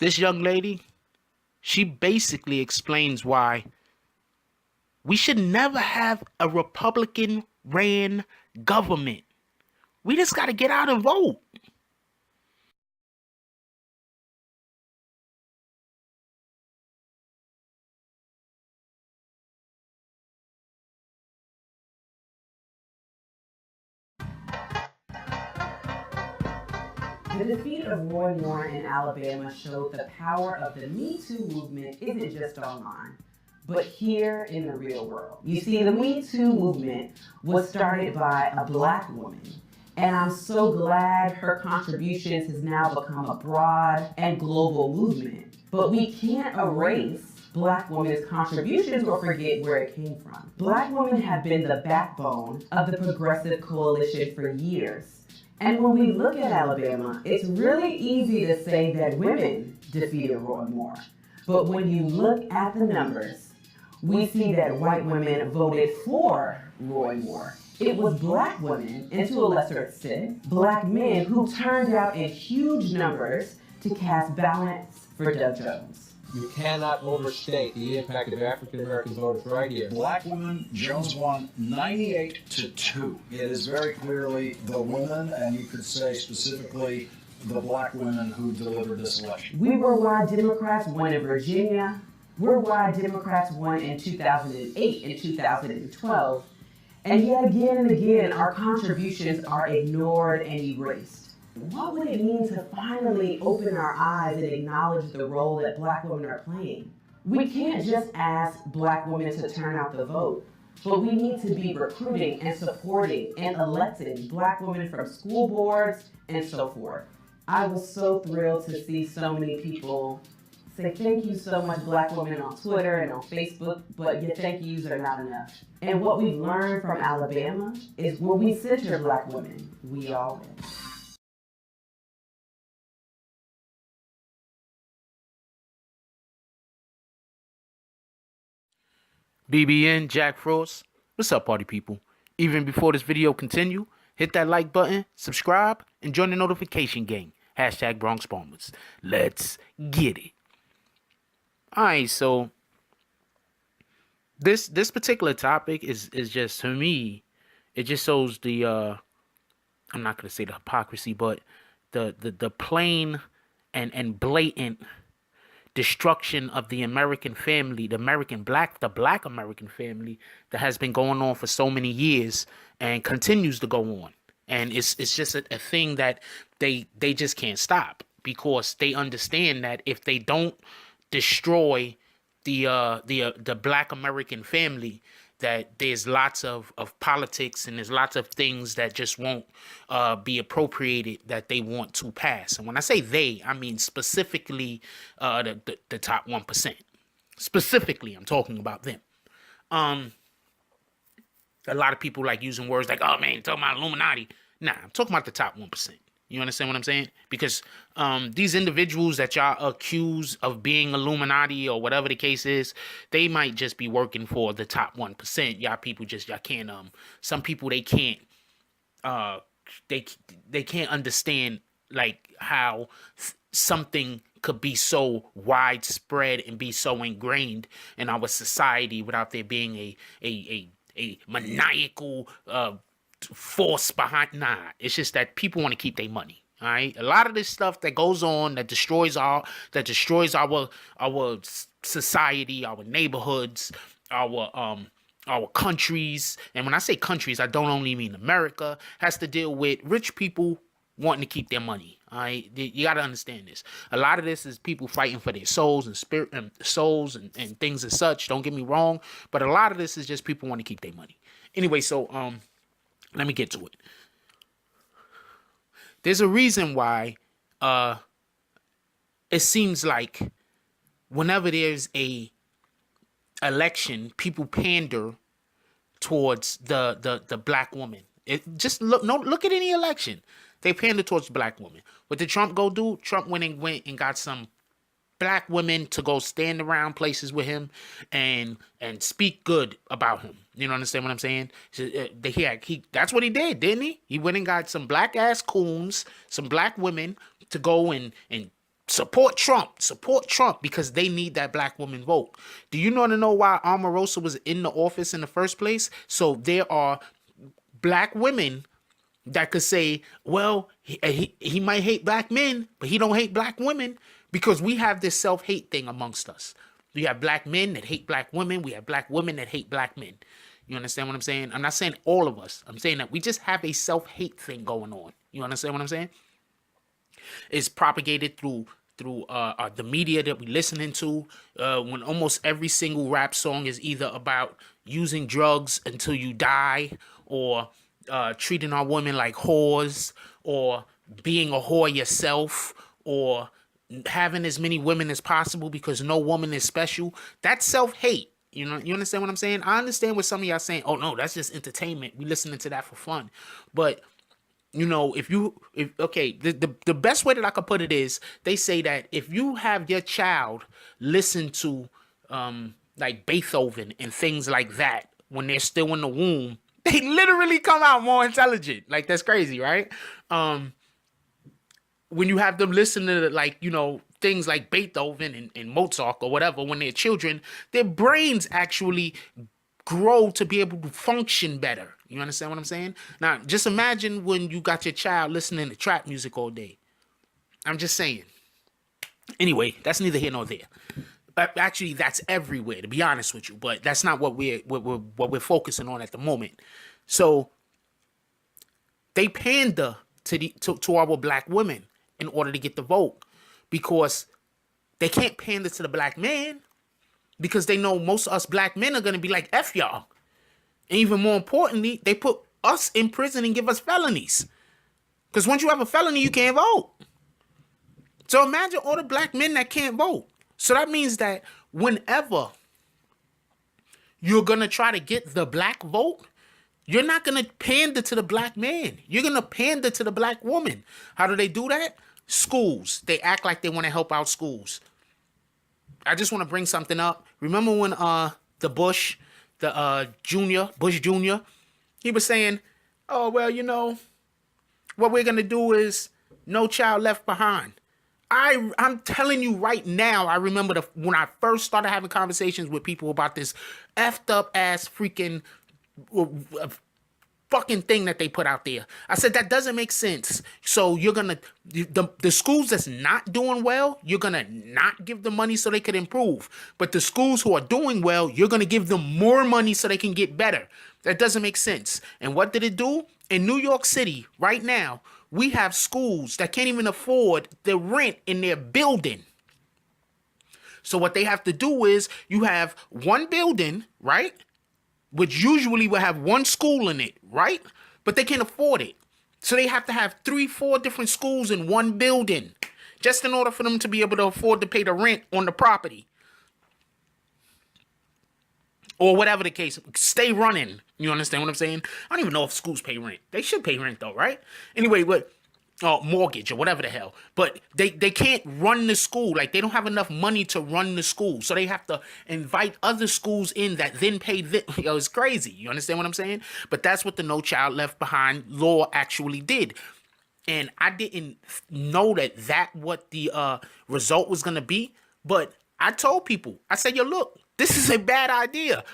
This young lady, she basically explains why we should never have a Republican ran government. We just got to get out and vote. The defeat of Roy Moore in Alabama showed the power of the Me Too movement isn't just online, but here in the real world. You see, the Me Too movement was started by a Black woman, and I'm so glad her contributions has now become a broad and global movement. But we can't erase Black women's contributions or forget where it came from. Black women have been the backbone of the Progressive Coalition for years. And when we look at Alabama, it's really easy to say that women defeated Roy Moore. But when you look at the numbers, we see that white women voted for Roy Moore. It was Black women, and to a lesser extent, Black men who turned out in huge numbers to cast ballots for Doug Jones. You cannot overstate the impact of African American voters right here. Black women, Jones won 98-2. It is very clearly the women, and you could say specifically the Black women who delivered this election. We were why Democrats won in Virginia. We're why Democrats won in 2008 and 2012. And yet again and again, our contributions are ignored and erased. What would it mean to finally open our eyes and acknowledge the role that Black women are playing? We can't just ask Black women to turn out the vote, but we need to be recruiting and supporting and electing Black women from school boards and so forth. I was so thrilled to see so many people say thank you so much, Black women, on Twitter and on Facebook, but your thank yous are not enough. And what we've learned from Alabama is when we center Black women, we all win. BBN, Jack Frost. What's up, party people? Even before this video continue, hit that like button, subscribe, and join the notification gang. Hashtag Bronx Bombers. Let's get it. Alright, so this particular topic is just, to me, it just shows the I'm not gonna say the hypocrisy, but the plain and blatant destruction of the American family, the black American family that has been going on for so many years and continues to go on. And it's just a thing that they just can't stop, because they understand that if they don't destroy the black American family, that there's lots of politics and there's lots of things that just won't be appropriated that they want to pass. And when I say they, I mean specifically the top 1%. Specifically, I'm talking about them. A lot of people like using words like, oh man, you're talking about Illuminati. Nah, I'm talking about the top 1%. You understand what I'm saying? Because these individuals that y'all accuse of being Illuminati or whatever the case is, they might just be working for the top 1%. Y'all can't. Some people they can't understand like how something could be so widespread and be so ingrained in our society without there being a maniacal force behind. Nah, it's just that people want to keep their money. All right, a lot of this stuff that goes on that destroys our society, our neighborhoods, our countries. And when I say countries, I don't only mean America. Has to deal with rich people wanting to keep their money. All right, you got to understand this. A lot of this is people fighting for their souls and spirit and souls and things as such. Don't get me wrong, but a lot of this is just people want to keep their money. Anyway, so let me get to it. There's a reason why it seems like whenever there's a election, people pander towards the black woman. Look at any election. They pander towards the black woman. What did Trump go do? Trump went and got some black women to go stand around places with him and speak good about him. You know, understand what I'm saying? So, that's what he did, didn't he? He went and got some black ass coons, some black women to go and Support Trump because they need that black woman vote. Do you want to know why Omarosa was in the office in the first place? So there are black women that could say, well, he might hate black men, but he don't hate black women, because we have this self-hate thing amongst us. We have black men that hate black women. We have black women that hate black men. You understand what I'm saying? I'm not saying all of us. I'm saying that we just have a self-hate thing going on. You understand what I'm saying? It's propagated through the media that we listening to, when almost every single rap song is either about using drugs until you die, or treating our women like whores, or being a whore yourself, or having as many women as possible because no woman is special. That's self-hate. You know, you understand what I'm saying? I understand what some of y'all saying. Oh no, that's just entertainment. We listening to that for fun. But you know, the best way that I could put it is, they say that if you have your child listen to like Beethoven and things like that when they're still in the womb, they literally come out more intelligent. Like, that's crazy, right? When you have them listen to, like, you know, things like Beethoven and Mozart or whatever, when they're children, their brains actually grow to be able to function better. You understand what I'm saying? Now, just imagine when you got your child listening to trap music all day. I'm just saying. Anyway, that's neither here nor there. Actually, that's everywhere, to be honest with you. But that's not what we're focusing on at the moment. So they pander to our black women in order to get the vote, because they can't pander to the black man, because they know most of us black men are going to be like, F y'all. And even more importantly, they put us in prison and give us felonies. Because once you have a felony, you can't vote. So imagine all the black men that can't vote. So that means that whenever you're going to try to get the black vote, you're not going to pander to the black man. You're going to pander to the black woman. How do they do that? Schools. They act like they want to help out schools. I just want to bring something up. Remember when Bush Jr., he was saying, oh, well, you know, what we're going to do is No Child Left Behind. I'm telling you right now, I remember when I first started having conversations with people about this effed up ass freaking fucking thing that they put out there. I said, that doesn't make sense. So you're going to, the schools that's not doing well, you're going to not give them money so they could improve. But the schools who are doing well, you're going to give them more money so they can get better. That doesn't make sense. And what did it do? In New York City right now, we have schools that can't even afford the rent in their building. So what they have to do is, you have one building, right? Which usually will have one school in it, right? But they can't afford it. So they have to have 3-4 different schools in one building, just in order for them to be able to afford to pay the rent on the property. Or whatever the case, stay running. You understand what I'm saying? I don't even know if schools pay rent. They should pay rent though, right? Anyway, mortgage or whatever the hell. But they can't run the school. Like, they don't have enough money to run the school. So they have to invite other schools in that then pay them. It's crazy. You understand what I'm saying? But that's what the No Child Left Behind law actually did. And I didn't know that what the result was going to be. But I told people, I said, yo, look, this is a bad idea.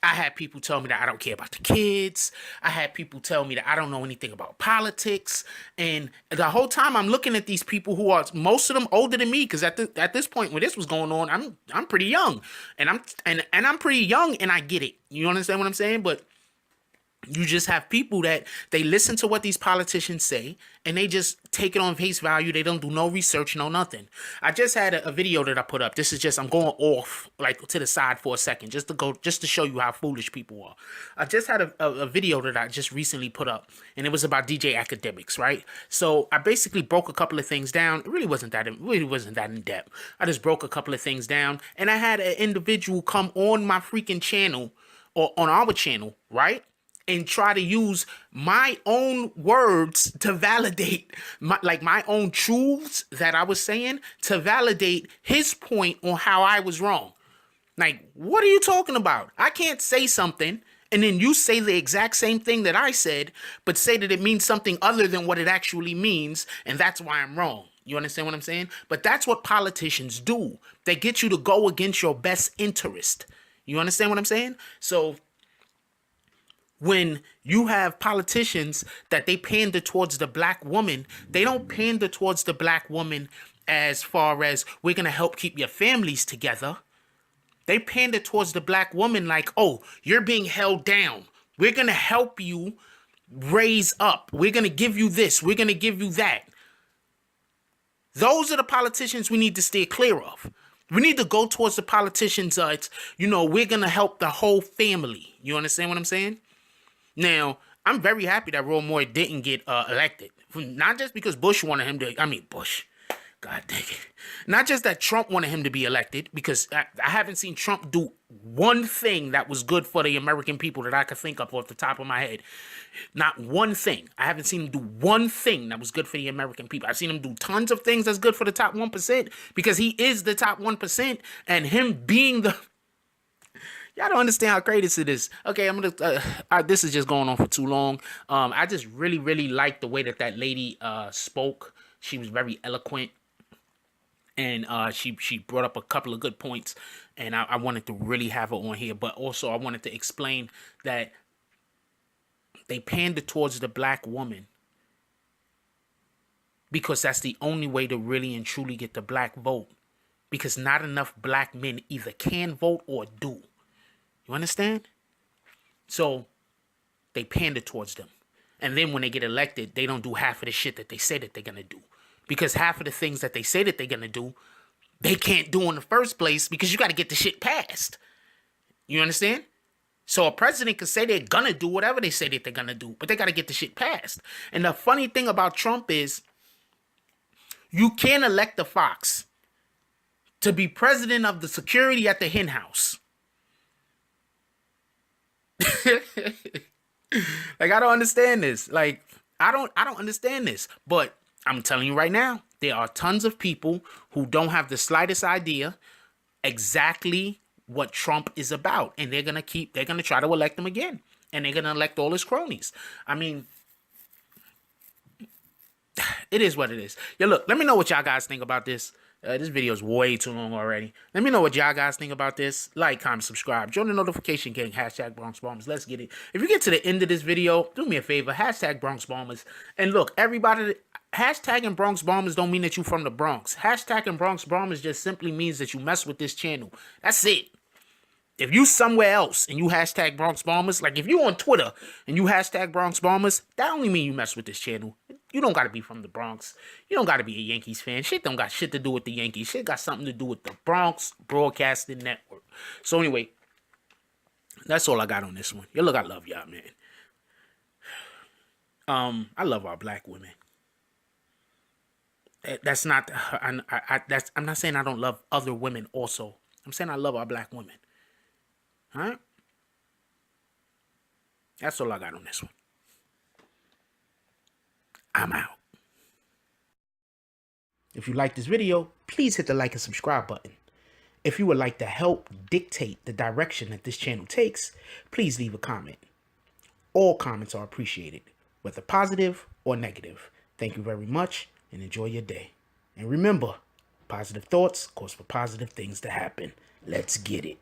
I had people tell me that I don't care about the kids. I had people tell me that I don't know anything about politics. And the whole time I'm looking at these people who are, most of them older than me, because at this point when this was going on, I'm pretty young. And I'm pretty young, and I get it. You understand what I'm saying? But you just have people that they listen to what these politicians say and they just take it on face value. They don't do no research, no nothing. I just had a video that I put up. This is just, I'm going off like to the side for a second just to show you how foolish people are. I just had a video that I just recently put up, and it was about DJ Academics, right? So I basically broke a couple of things down. It really wasn't that in depth. I just broke a couple of things down, and I had an individual come on my freaking channel, or on our channel, right? And try to use my own words to validate my own truths that I was saying, to validate his point on how I was wrong. Like, what are you talking about? I can't say something and then you say the exact same thing that I said, but say that it means something other than what it actually means, and that's why I'm wrong. You understand what I'm saying? But that's what politicians do. They get you to go against your best interest. You understand what I'm saying? So when you have politicians that they pander towards the black woman, they don't pander towards the black woman as far as we're going to help keep your families together. They pander towards the black woman like, oh, you're being held down. We're going to help you raise up. We're going to give you this. We're going to give you that. Those are the politicians we need to stay clear of. We need to go towards the politicians. We're going to help the whole family. You understand what I'm saying? Now, I'm very happy that Roy Moore didn't get elected. Not just because Bush wanted him to, Bush. God dang it. Not just that Trump wanted him to be elected, because I haven't seen Trump do one thing that was good for the American people that I could think of off the top of my head. Not one thing. I haven't seen him do one thing that was good for the American people. I've seen him do tons of things that's good for the top 1%, because he is the top 1%, and him being the... Y'all don't understand how great it is. Okay, I'm gonna. This is just going on for too long. I just really, really liked the way that lady spoke. She was very eloquent, and she brought up a couple of good points. And I wanted to really have her on here, but also I wanted to explain that they pander towards the black woman because that's the only way to really and truly get the black vote. Because not enough black men either can vote or do. You understand? So they pander towards them. And then when they get elected, they don't do half of the shit that they say that they're going to do. Because half of the things that they say that they're going to do, they can't do in the first place because you got to get the shit passed. You understand? So a president can say they're going to do whatever they say that they're going to do, but they got to get the shit passed. And the funny thing about Trump is you can't elect a fox to be president of the security at the hen house. Like, I don't understand this. Like, I don't understand this. But I'm telling you right now, there are tons of people who don't have the slightest idea exactly what Trump is about. And they're going to try to elect him again. And they're going to elect all his cronies. I mean, it is what it is. Yeah, look, let me know what y'all guys think about this. This video is way too long already. Let me know what y'all guys think about this. Like, comment, subscribe. Join the notification gang. Hashtag Bronx Bombers. Let's get it. If you get to the end of this video, do me a favor. Hashtag Bronx Bombers. And look, everybody, hashtagging Bronx Bombers don't mean that you from the Bronx. Hashtagging Bronx Bombers just simply means that you mess with this channel. That's it. If you somewhere else and you hashtag Bronx Bombers, like if you on Twitter and you hashtag Bronx Bombers, that only mean you mess with this channel. You don't got to be from the Bronx. You don't got to be a Yankees fan. Shit don't got shit to do with the Yankees. Shit got something to do with the Bronx Broadcasting Network. So anyway, that's all I got on this one. Yo, look, I love y'all, man. I love our black women. That's not, I'm not saying I don't love other women also. I'm saying I love our black women. All right? That's all I got on this one. I'm out. If you like this video, please hit the like and subscribe button. If you would like to help dictate the direction that this channel takes, please leave a comment. All comments are appreciated, whether positive or negative. Thank you very much and enjoy your day. And remember, positive thoughts cause for positive things to happen. Let's get it.